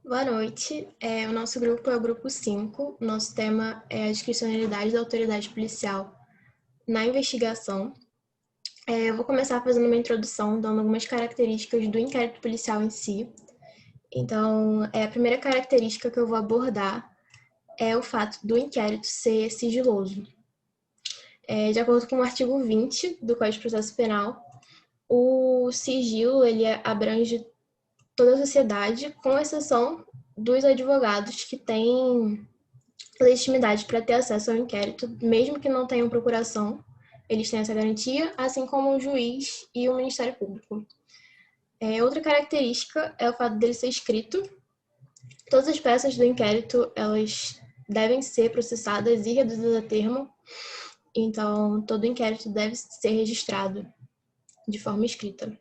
Boa noite. O nosso grupo é o grupo 5. O nosso tema é a discricionalidade da autoridade policial na investigação. Eu vou começar fazendo uma introdução, dando algumas características do inquérito policial em si. Então, a primeira característica que eu vou abordar é o fato do inquérito ser sigiloso. De acordo com o artigo 20 do Código de Processo Penal, o sigilo ele abrange toda a sociedade, com exceção dos advogados que têm legitimidade para ter acesso ao inquérito, mesmo que não tenham procuração, eles têm essa garantia, assim como o juiz e o Ministério Público. Outra característica é o fato dele ser escrito. Todas as peças do inquérito, elas devem ser processadas e reduzidas a termo, então todo inquérito deve ser registrado de forma escrita.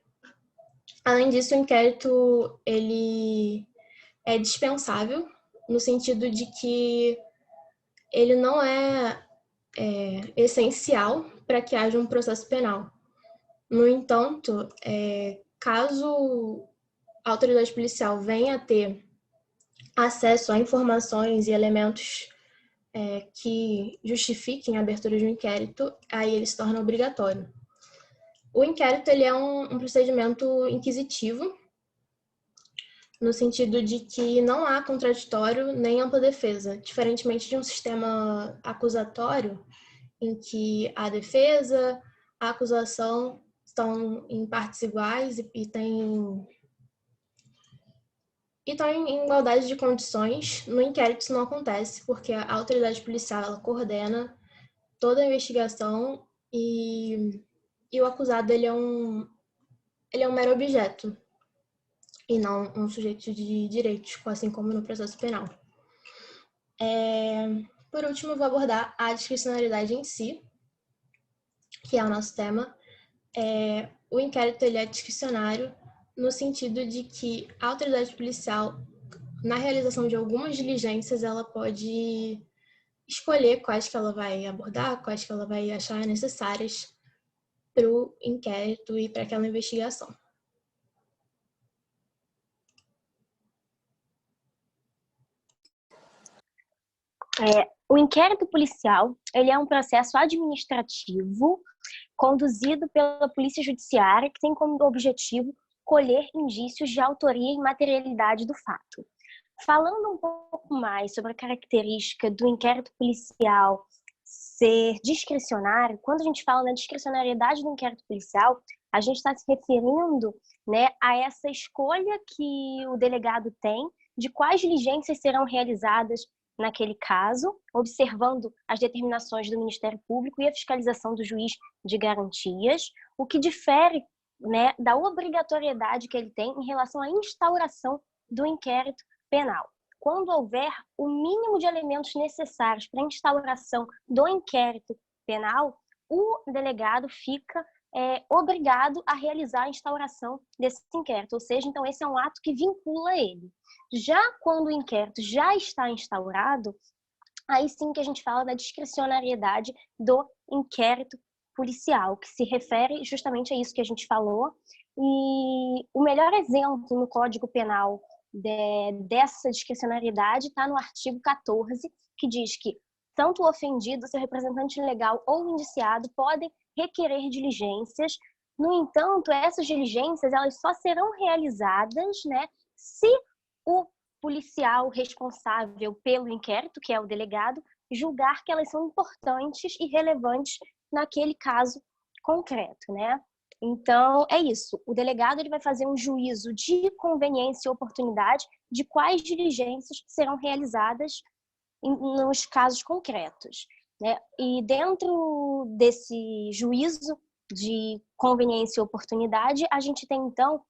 Além disso, o inquérito ele é dispensável, no sentido de que ele não é essencial para que haja um processo penal. No entanto, caso a autoridade policial venha a ter acesso a informações e elementos que justifiquem a abertura de um inquérito, aí ele se torna obrigatório. O inquérito ele é um procedimento inquisitivo, no sentido de que não há contraditório nem ampla defesa, diferentemente de um sistema acusatório, em que a defesa, a acusação estão em partes iguais e estão em igualdade de condições. No inquérito isso não acontece, porque a autoridade policial ela coordena toda a investigação e o acusado ele é um mero objeto e não um sujeito de direitos, assim como no processo penal. Por último, eu vou abordar a discricionariedade em si, que é o nosso tema. O inquérito ele é discricionário no sentido de que a autoridade policial, na realização de algumas diligências, ela pode escolher quais que ela vai abordar, quais que ela vai achar necessárias para o inquérito e para aquela investigação. O inquérito policial ele é um processo administrativo conduzido pela Polícia Judiciária que tem como objetivo colher indícios de autoria e materialidade do fato. Falando um pouco mais sobre a característica do inquérito policial ser discricionário, quando a gente fala na discricionariedade do inquérito policial, a gente está se referindo, né, a essa escolha que o delegado tem de quais diligências serão realizadas naquele caso, observando as determinações do Ministério Público e a fiscalização do juiz de garantias, o que difere, né, da obrigatoriedade que ele tem em relação à instauração do inquérito penal. Quando houver o mínimo de elementos necessários para a instauração do inquérito penal, o delegado fica obrigado a realizar a instauração desse inquérito, ou seja, então esse é um ato que vincula ele. Já quando o inquérito já está instaurado, aí sim que a gente fala da discricionariedade do inquérito policial, que se refere justamente a isso que a gente falou. E o melhor exemplo no Código Penal dessa discricionariedade está no artigo 14, que diz que tanto o ofendido, seu representante legal ou o indiciado podem requerer diligências. No entanto, essas diligências elas só serão realizadas, né, se o policial responsável pelo inquérito, que é o delegado, julgar que elas são importantes e relevantes naquele caso concreto, né? Então, é isso. O delegado ele vai fazer um juízo de conveniência e oportunidade de quais diligências serão realizadas nos casos concretos, né? E dentro desse juízo de conveniência e oportunidade, a gente tem, então,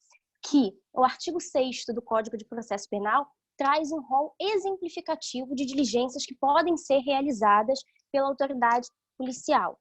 que o artigo 6º do Código de Processo Penal traz um rol exemplificativo de diligências que podem ser realizadas pela autoridade policial.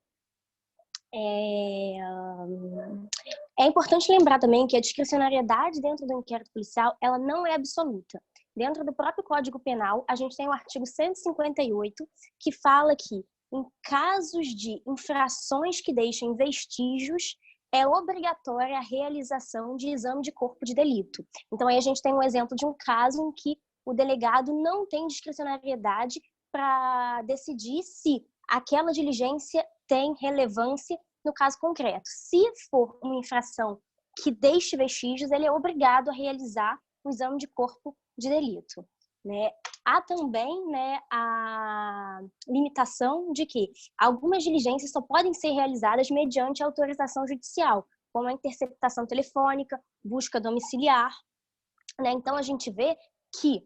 É importante lembrar também que a discricionariedade dentro do inquérito policial ela não é absoluta. Dentro do próprio Código Penal, a gente tem o artigo 158, que fala que, em casos de infrações que deixem vestígios, é obrigatória a realização de exame de corpo de delito. Então, aí a gente tem um exemplo de um caso em que o delegado não tem discricionariedade para decidir se aquela diligência tem relevância no caso concreto. Se for uma infração que deixe vestígios, ele é obrigado a realizar o exame de corpo de delito, né? Há também, né, a limitação de que algumas diligências só podem ser realizadas mediante autorização judicial, como a interceptação telefônica, busca domiciliar, né? Então, a gente vê que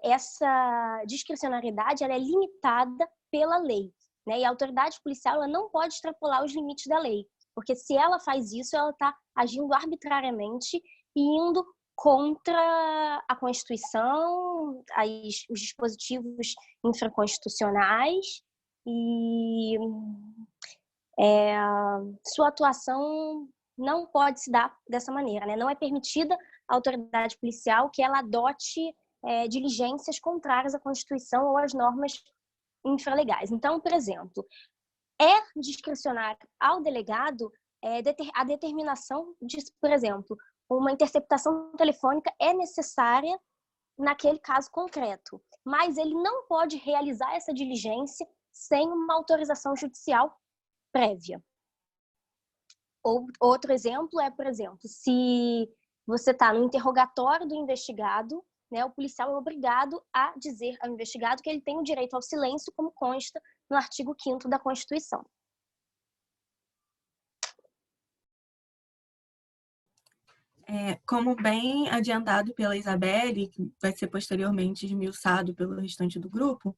essa discricionariedade ela é limitada pela lei, né? E a autoridade policial ela não pode extrapolar os limites da lei, porque se ela faz isso, ela está agindo arbitrariamente e indo contra a Constituição, os dispositivos infraconstitucionais e sua atuação não pode se dar dessa maneira, né? Não é permitida à autoridade policial que ela adote diligências contrárias à Constituição ou às normas infralegais. Então, por exemplo, é discricionário ao delegado a determinação de, por exemplo, uma interceptação telefônica é necessária naquele caso concreto, mas ele não pode realizar essa diligência sem uma autorização judicial prévia. Outro exemplo é, por exemplo, se você está no interrogatório do investigado, né, o policial é obrigado a dizer ao investigado que ele tem o direito ao silêncio, como consta no artigo 5º da Constituição. Como bem adiantado pela Isabelle, que vai ser posteriormente esmiuçado pelo restante do grupo,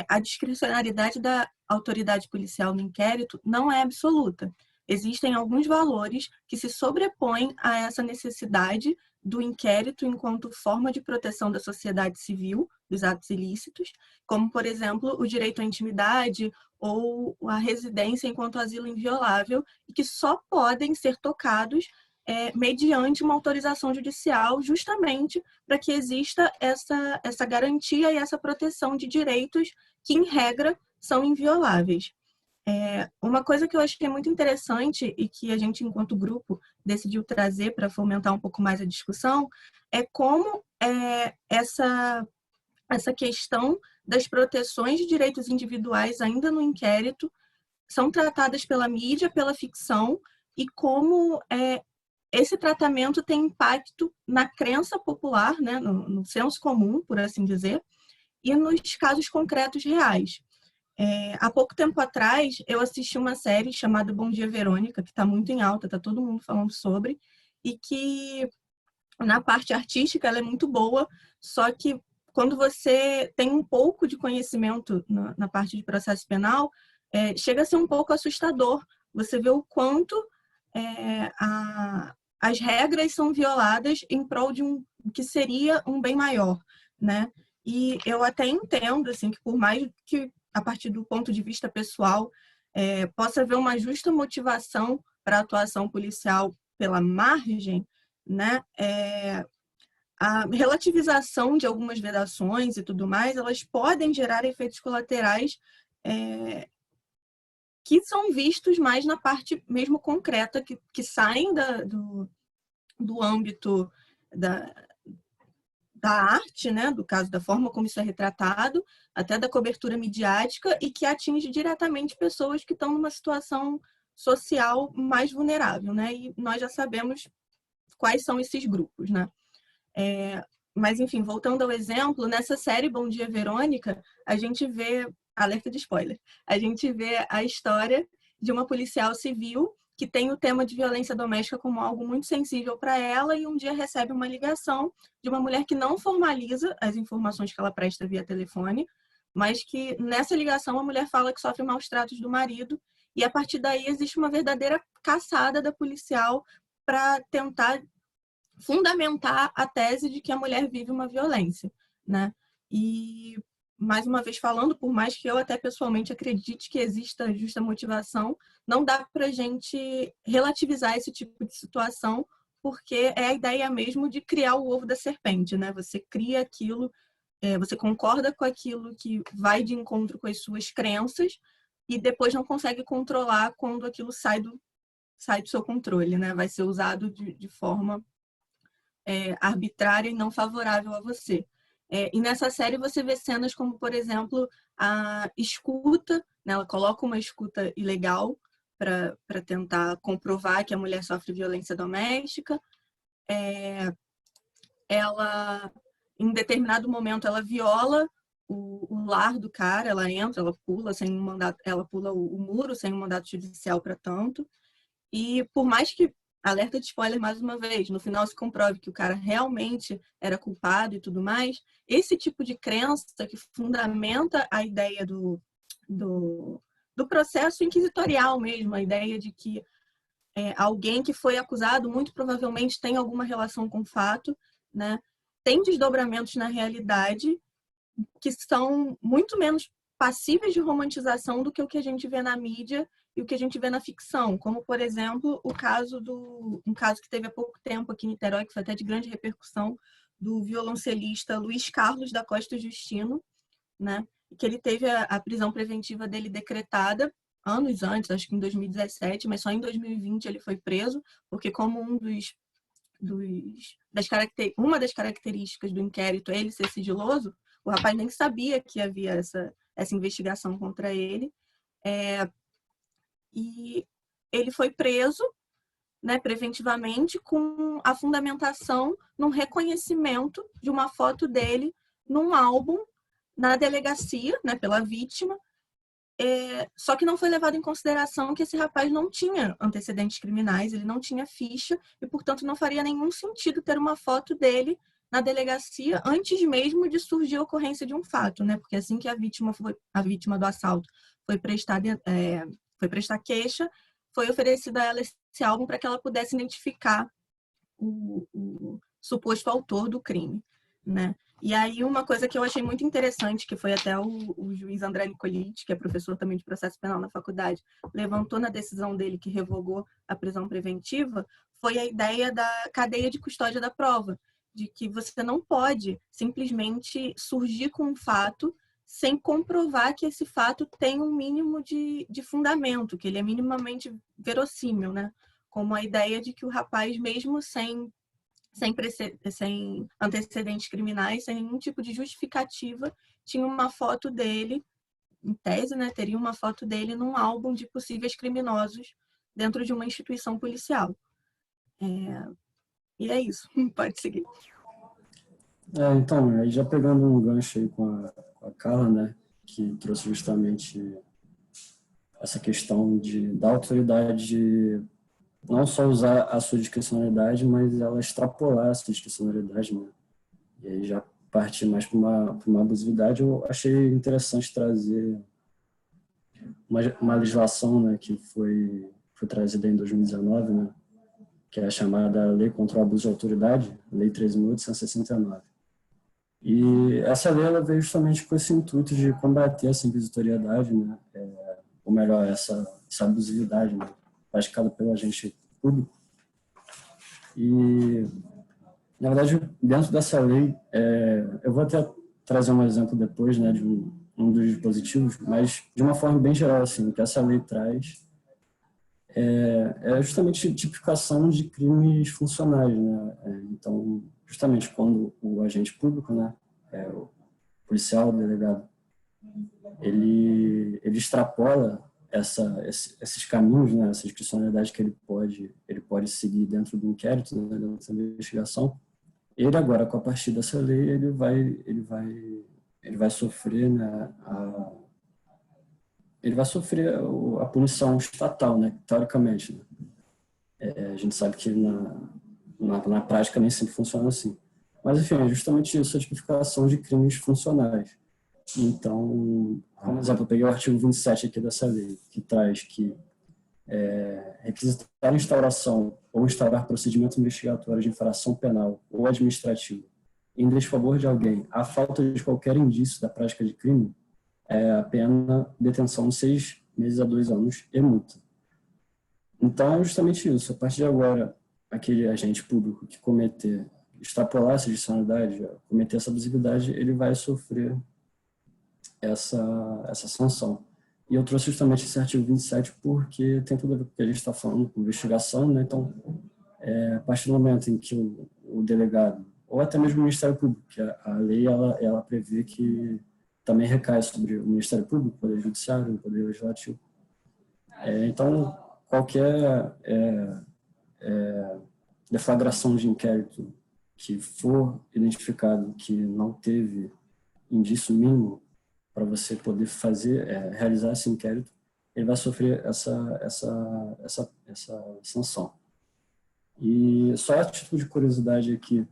a discricionariedade da autoridade policial no inquérito não é absoluta. Existem alguns valores que se sobrepõem a essa necessidade do inquérito enquanto forma de proteção da sociedade civil dos atos ilícitos, como, por exemplo, o direito à intimidade ou a residência enquanto asilo inviolável, e que só podem ser tocados mediante uma autorização judicial, justamente para que exista essa garantia e essa proteção de direitos que, em regra, são invioláveis. Uma coisa que eu achei muito interessante e que a gente, enquanto grupo, decidiu trazer para fomentar um pouco mais a discussão é como essa questão das proteções de direitos individuais ainda no inquérito são tratadas pela mídia, pela ficção, e como esse tratamento tem impacto na crença popular, né, no senso comum, por assim dizer, e nos casos concretos reais. Há pouco tempo atrás, eu assisti uma série chamada Bom Dia, Verônica, que está muito em alta, está todo mundo falando sobre, e que na parte artística ela é muito boa, só que quando você tem um pouco de conhecimento na parte de processo penal, chega a ser um pouco assustador. Você vê o quanto as regras são violadas em prol de que seria um bem maior, né? E eu até entendo, assim, que por mais que, a partir do ponto de vista pessoal, possa haver uma justa motivação para a atuação policial pela margem, né? A relativização de algumas vedações e tudo mais, elas podem gerar efeitos colaterais que são vistos mais na parte mesmo concreta, que saem do âmbito da arte, né, do caso da forma como isso é retratado, até da cobertura midiática, e que atinge diretamente pessoas que estão numa situação social mais vulnerável, né? E nós já sabemos quais são esses grupos, né? Mas, enfim, voltando ao exemplo, nessa série Bom Dia, Verônica, a gente vê, alerta de spoiler, a gente vê a história de uma policial civil que tem o tema de violência doméstica como algo muito sensível para ela, e um dia recebe uma ligação de uma mulher que não formaliza as informações que ela presta via telefone, mas que nessa ligação a mulher fala que sofre maus tratos do marido, e a partir daí existe uma verdadeira caçada da policial para tentar fundamentar a tese de que a mulher vive uma violência, né? E, mais uma vez falando, por mais que eu até pessoalmente acredite que exista justa motivação, não dá para a gente relativizar esse tipo de situação, porque é a ideia mesmo de criar o ovo da serpente, né? Você cria aquilo, você concorda com aquilo que vai de encontro com as suas crenças e depois não consegue controlar quando aquilo sai do seu controle, né? Vai ser usado de forma arbitrária e não favorável a você. E nessa série você vê cenas como, por exemplo, a escuta, né? Ela coloca uma escuta ilegal para tentar comprovar que a mulher sofre violência doméstica. Ela, em determinado momento, ela viola o lar do cara, ela entra, ela pula sem um mandato, ela pula o muro sem um mandato judicial para tanto. E por mais que, alerta de spoiler mais uma vez, no final se comprove que o cara realmente era culpado e tudo mais, esse tipo de crença que fundamenta a ideia do processo inquisitorial mesmo, a ideia de que alguém que foi acusado muito provavelmente tem alguma relação com o fato, né? Tem desdobramentos na realidade que são muito menos passíveis de romantização do que o que a gente vê na mídia e o que a gente vê na ficção, como, por exemplo, um caso que teve há pouco tempo aqui em Niterói, que foi até de grande repercussão, do violoncelista Luiz Carlos da Costa Justino, né? Que ele teve a prisão preventiva dele decretada anos antes, acho que em 2017, mas só em 2020 ele foi preso, porque como uma das características do inquérito é ele ser sigiloso, o rapaz nem sabia que havia essa investigação contra ele. E ele foi preso, né, preventivamente, com a fundamentação num reconhecimento de uma foto dele num álbum na delegacia, né, pela vítima. Só que não foi levado em consideração que esse rapaz não tinha antecedentes criminais, ele não tinha ficha e, portanto, não faria nenhum sentido ter uma foto dele na delegacia antes mesmo de surgir a ocorrência de um fato, né? Porque assim que a vítima do assalto foi prestar queixa, foi oferecido a ela esse álbum para que ela pudesse identificar o suposto autor do crime, né? E aí uma coisa que eu achei muito interessante, que foi até o juiz André Nicoliti, que é professor também de processo penal na faculdade, levantou na decisão dele que revogou a prisão preventiva, foi a ideia da cadeia de custódia da prova, de que você não pode simplesmente surgir com um fato sem comprovar que esse fato tem um mínimo de fundamento, que ele é minimamente verossímil, né? Como a ideia de que o rapaz, mesmo sem antecedentes criminais, sem nenhum tipo de justificativa, tinha uma foto dele, em tese, né, teria uma foto dele num álbum de possíveis criminosos dentro de uma instituição policial. E é isso, pode seguir. Então, aí já pegando um gancho aí com a Carla, né, que trouxe justamente essa questão da autoridade de não só usar a sua discricionalidade, mas ela extrapolar a sua discricionalidade, né? E aí já partir mais para uma abusividade. Eu achei interessante trazer uma legislação, né, que foi trazida em 2019, né, que é a chamada Lei contra o Abuso de Autoridade, Lei 13.869. E essa lei ela veio justamente com esse intuito de combater essa inquisitoriedade, né, ou melhor, essa abusividade, né, praticada pelo agente público. E, na verdade, dentro dessa lei, eu vou até trazer um exemplo depois, né, de um dos dispositivos, mas de uma forma bem geral, assim, o que essa lei traz é justamente tipificação de crimes funcionais, né? Então, justamente quando o agente público, né, o policial, o delegado, ele extrapola esses caminhos, né, essa discricionalidade que ele pode seguir dentro do inquérito, né, dentro da investigação. Ele agora, com a partir dessa lei, ele vai sofrer, né, a punição estatal, né, teoricamente, né. A gente sabe que na prática nem sempre funciona assim. Mas, enfim, é justamente isso, a tipificação de crimes funcionais. Então, como exemplo, eu peguei o artigo 27 aqui dessa lei, que traz que requisitar a instauração ou instaurar procedimento investigatório de infração penal ou administrativa em desfavor de alguém, à falta de qualquer indício da prática de crime, a pena detenção de 6 meses a 2 anos e multa. Então, é justamente isso. A partir de agora, aquele agente público que extrapolar essa discricionalidade, cometer essa abusividade, ele vai sofrer essa sanção. E eu trouxe justamente esse artigo 27 porque tem tudo a ver com o que a gente está falando, com investigação, né? Então, a partir do momento em que o delegado, ou até mesmo o Ministério Público, que a lei ela prevê que também recai sobre o Ministério Público, o Poder Judiciário, o Poder Legislativo. Então, qualquer deflagração de inquérito que for identificado que não teve indício mínimo para você poder realizar esse inquérito, ele vai sofrer essa sanção. E só a título de curiosidade aqui,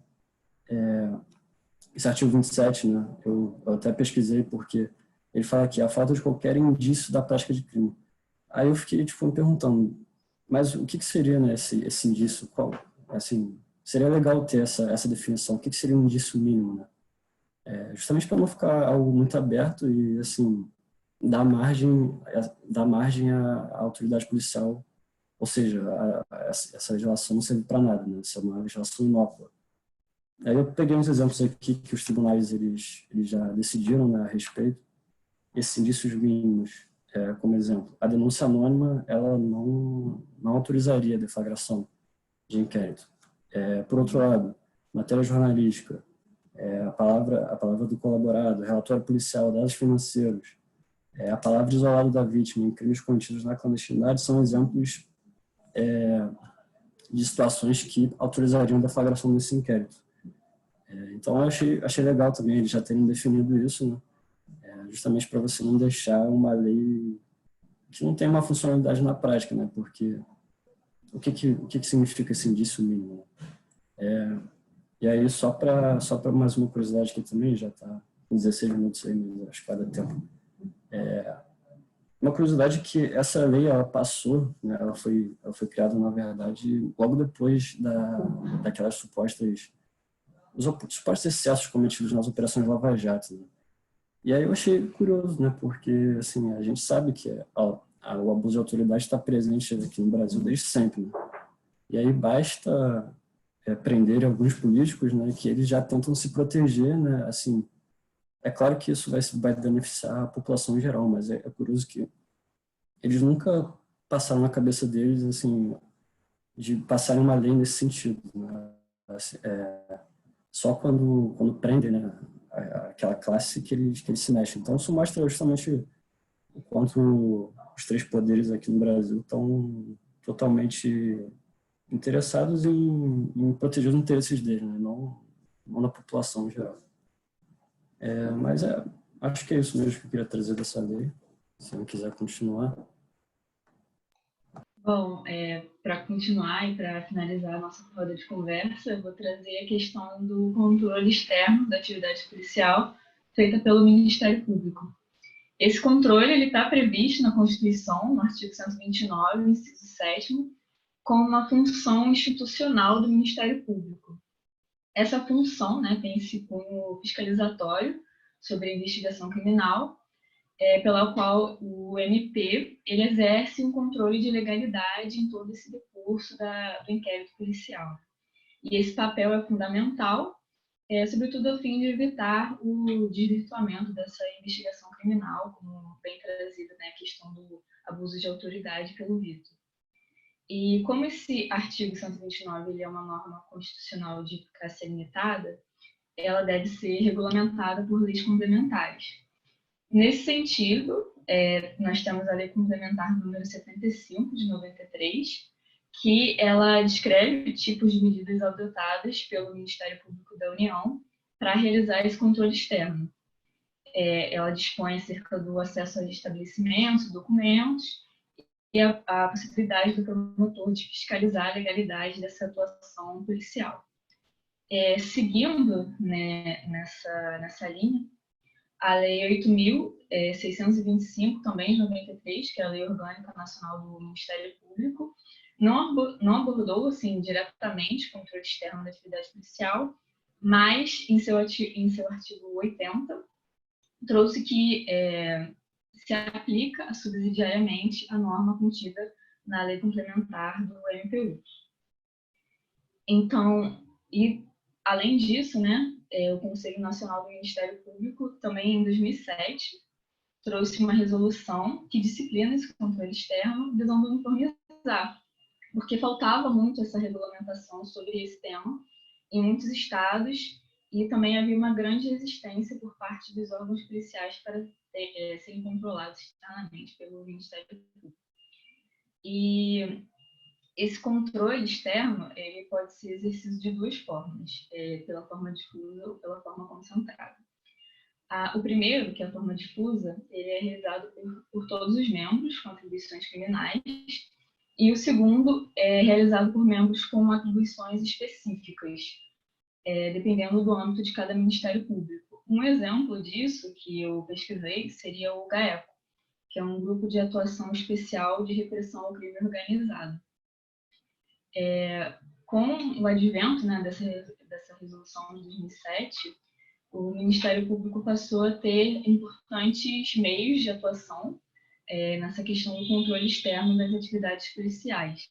esse artigo 27, né, eu até pesquisei porque ele fala aqui, a falta de qualquer indício da prática de crime. Aí eu fiquei me perguntando, mas o que seria, né, esse indício? Assim, seria legal ter essa definição. O que seria um indício mínimo, né? Justamente para não ficar algo muito aberto e, assim, dar margem à autoridade policial, ou seja, essa legislação não serve para nada, né? Isso é uma legislação inócua. Aí eu peguei uns exemplos aqui que os tribunais eles já decidiram, né, a respeito. Esses indícios mínimos, como exemplo, a denúncia anônima ela não autorizaria a deflagração de inquérito. Por outro lado, matéria jornalística, a palavra do colaborado, relatório policial, dados financeiros, a palavra isolada da vítima em crimes cometidos na clandestinidade são exemplos de situações que autorizariam a deflagração desse inquérito. Então, eu achei legal também eles já terem definido isso, né? Justamente para você não deixar uma lei que não tem uma funcionalidade na prática, né? Porque o que significa esse indício mínimo? E aí, só para mais uma curiosidade aqui também, já está com 16 minutos aí, mas acho que vai dar tempo. Uma curiosidade é que essa lei, ela passou, né, ela foi criada, na verdade, logo depois daquelas supostos excessos cometidos nas operações Lava Jato, né? E aí eu achei curioso, né, porque, assim, a gente sabe que o abuso de autoridade está presente aqui no Brasil desde sempre, né? E aí basta prender alguns políticos, né, que eles já tentam se proteger, né, assim. É claro que isso vai beneficiar a população em geral, mas é curioso que eles nunca passaram na cabeça deles, assim, de passarem uma lei nesse sentido, né? Assim, só quando prendem, né, aquela classe que eles se mexem. Então, isso mostra justamente o quanto os três poderes aqui no Brasil estão totalmente interessados em proteger os interesses deles, né? Não da população em geral. Mas acho que é isso mesmo que eu queria trazer dessa lei, se não quiser continuar. Bom, para continuar e para finalizar a nossa roda de conversa, eu vou trazer a questão do controle externo da atividade policial feita pelo Ministério Público. Esse controle está previsto na Constituição, no artigo 129, inciso 7º, como uma função institucional do Ministério Público. Essa função, né, tem esse cunho fiscalizatório sobre a investigação criminal, pela qual o MP ele exerce um controle de legalidade em todo esse decurso do inquérito policial. E esse papel é fundamental, sobretudo ao fim de evitar o desvirtuamento dessa investigação criminal, como bem trazida, né, a questão do abuso de autoridade pelo rito. E como esse artigo 129 ele é uma norma constitucional de eficácia limitada, ela deve ser regulamentada por leis complementares. Nesse sentido, nós temos a Lei Complementar número 75, de 93, que ela descreve tipos de medidas adotadas pelo Ministério Público da União para realizar esse controle externo. Ela dispõe acerca do acesso a estabelecimentos, documentos e a possibilidade do promotor de fiscalizar a legalidade dessa atuação policial. Seguindo, né, nessa linha, a Lei 8.625, também de 93, que é a Lei Orgânica Nacional do Ministério Público, não abordou assim, diretamente o controle externo da atividade policial, mas em seu artigo 80, trouxe que se aplica subsidiariamente a norma contida na Lei Complementar do MPU. Então, e além disso, né, o Conselho Nacional do Ministério Público, também em 2007, trouxe uma resolução que disciplina esse controle externo, visando uniformizar, porque faltava muito essa regulamentação sobre esse tema em muitos estados, e também havia uma grande resistência por parte dos órgãos policiais para serem controlados externamente pelo Ministério Público. E esse controle externo ele pode ser exercido de duas formas, pela forma difusa ou pela forma concentrada. O primeiro, que é a forma difusa, ele é realizado por todos os membros com atribuições criminais, e o segundo é realizado por membros com atribuições específicas, dependendo do âmbito de cada Ministério Público. Um exemplo disso que eu pesquisei seria o GAECO, que é um grupo de atuação especial de repressão ao crime organizado. Com o advento, né, dessa resolução de 2007, o Ministério Público passou a ter importantes meios de atuação nessa questão do controle externo das atividades policiais.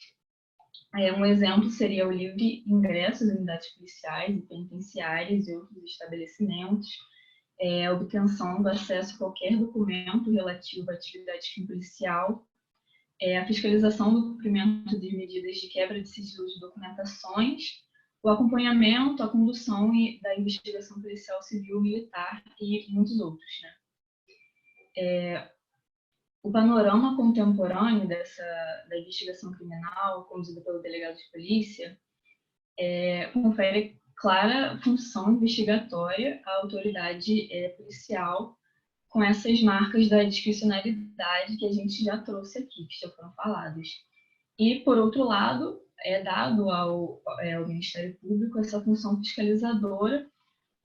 Um exemplo seria o livre ingresso das unidades policiais e penitenciárias e outros estabelecimentos, a obtenção do acesso a qualquer documento relativo à atividade policial, a fiscalização do cumprimento de medidas de quebra de sigilo de documentações, o acompanhamento, a condução da investigação policial civil, militar e muitos outros, né? O panorama contemporâneo da investigação criminal conduzida pelo delegado de polícia confere clara função investigatória à autoridade policial, com essas marcas da discricionariedade que a gente já trouxe aqui, que já foram faladas. E, por outro lado, é dado ao Ministério Público essa função fiscalizadora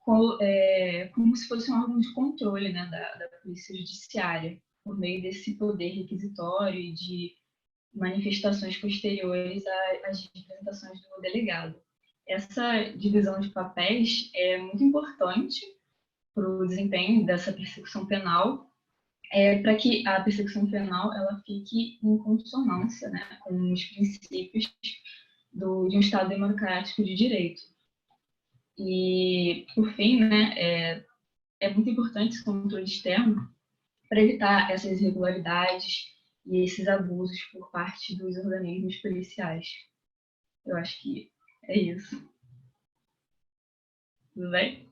como se fosse um órgão de controle, né, da Polícia Judiciária, por meio desse poder requisitório e de manifestações posteriores às representações do delegado. Essa divisão de papéis é muito importante para o desempenho dessa persecução penal, para que a persecução penal ela fique em consonância, né, com os princípios de um Estado democrático de direito. E, por fim, né, é muito importante esse controle externo para evitar essas irregularidades e esses abusos por parte dos organismos policiais. Eu acho que é isso. Tudo bem?